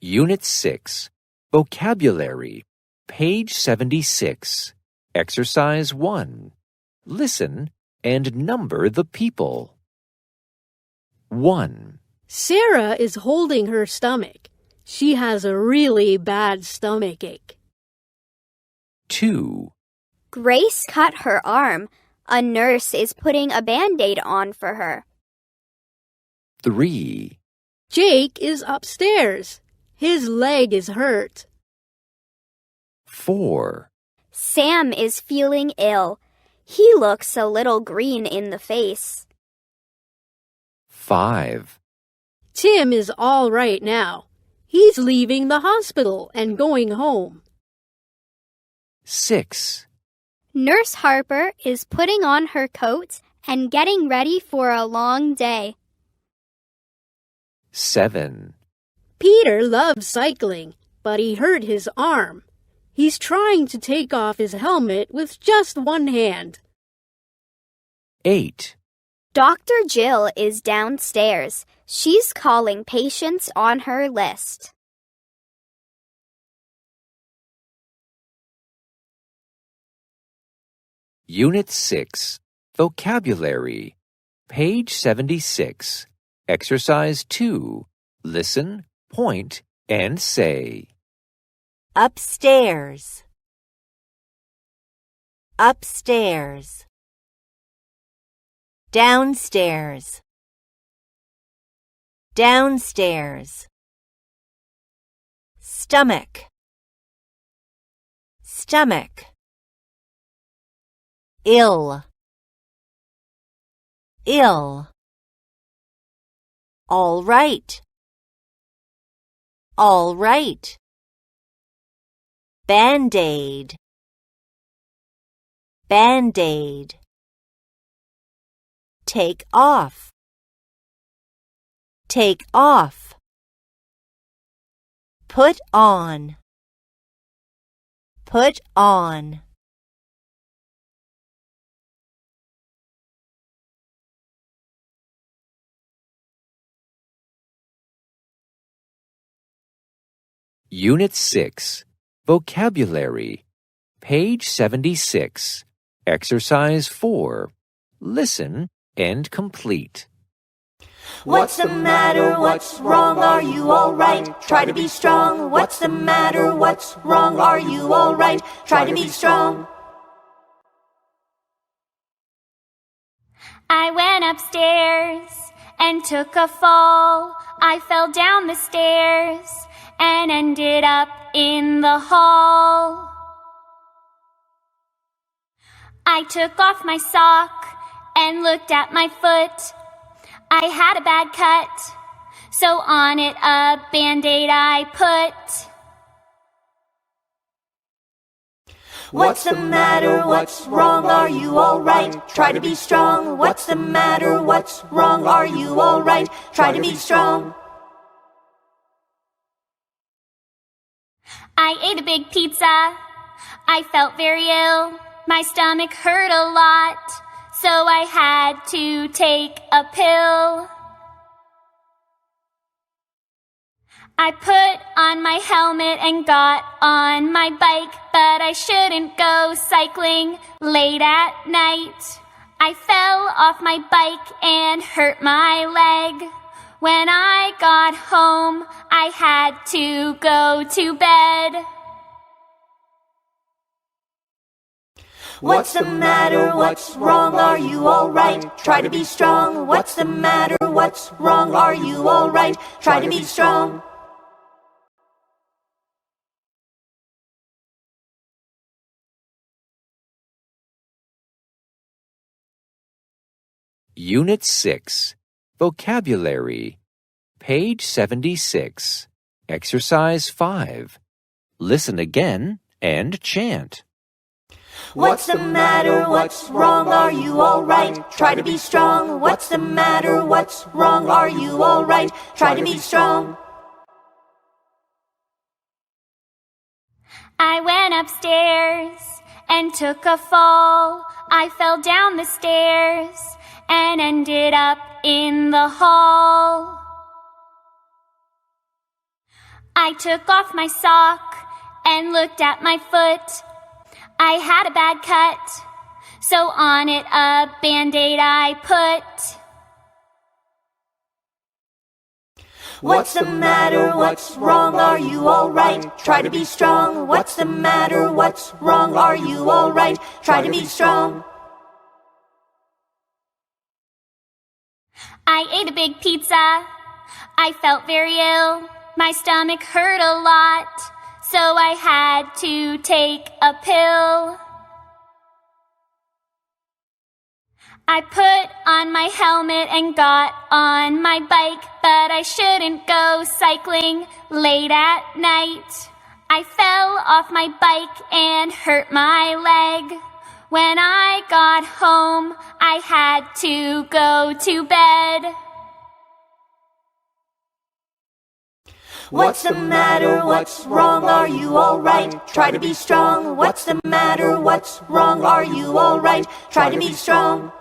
Unit 6, Vocabulary, page 76, Exercise 1. Listen and number the people. 1. Sarah is holding her stomach. She has a really bad stomachache. 2. Grace cut her arm. A nurse is putting a Band-Aid on for her. 3. Jake is upstairs. His leg is hurt. 4. Sam is feeling ill. He looks a little green in the face. 5. Tim is all right now. He's leaving the hospital and going home. 6. Nurse Harper is putting on her coat and getting ready for a long day. 7. Peter loves cycling, but he hurt his arm. He's trying to take off his helmet with just one hand. 8. Dr. Jill is downstairs. She's calling patients on her list. Unit 6, Vocabulary, page 76, Exercise 2. Listen, point, and say. Upstairs. Upstairs. Downstairs. Downstairs. Stomach. Stomach. Ill. Ill. All right. All right. Band-Aid. Band-Aid. Take off. Take off. Put on. Put on. Unit 6, Vocabulary, page 76, Exercise 4. Listen and complete. What's the matter? What's wrong? Are you all right? Try to be strong. What's the matter? What's wrong? Are you all right? Try to be strong. I went upstairs and took a fall. I fell down the stairs and ended up in the hall. I took off my sock and looked at my foot. I had a bad cut, so on it a Band-Aid I put. What's the matter? What's wrong? Are you all right? Try to be strong. What's the matter? What's wrong? Are you all right? Try to be strong. I ate a big pizza. I felt very ill. My stomach hurt a lot, so I had to take a pill. I put on my helmet and got on my bike, but I shouldn't go cycling late at night. I fell off my bike and hurt my leg. When I got home, I had to go to bed. What's the matter? What's wrong? Are you all right? Try to be strong. What's the matter? What's wrong? Are you all right? Try to be strong. Unit 6, Vocabulary, page 76, Exercise 5. Listen again and chant. What's the matter? What's wrong? Are you all right? Try to be strong. What's the matter? What's wrong? Are you all right? Try to be strong. I went upstairs and took a fall. I fell down the stairs and ended up in the hall. I took off my sock and looked at my foot. I had a bad cut, so on it a Band-Aid I put. What's the matter? What's wrong? Are you all right? Try to be strong. What's the matter? What's wrong? Are you all right? Try to be strong. I ate a big pizza. I felt very ill. My stomach hurt a lot, so I had to take a pill. I put on my helmet and got on my bike, but I shouldn't go cycling late at night. I fell off my bike and hurt my leg. When I got home, I had to go to bed. What's the matter? What's wrong? Are you all right? Try to be strong. What's the matter? What's wrong? Are you all right? Try to be strong.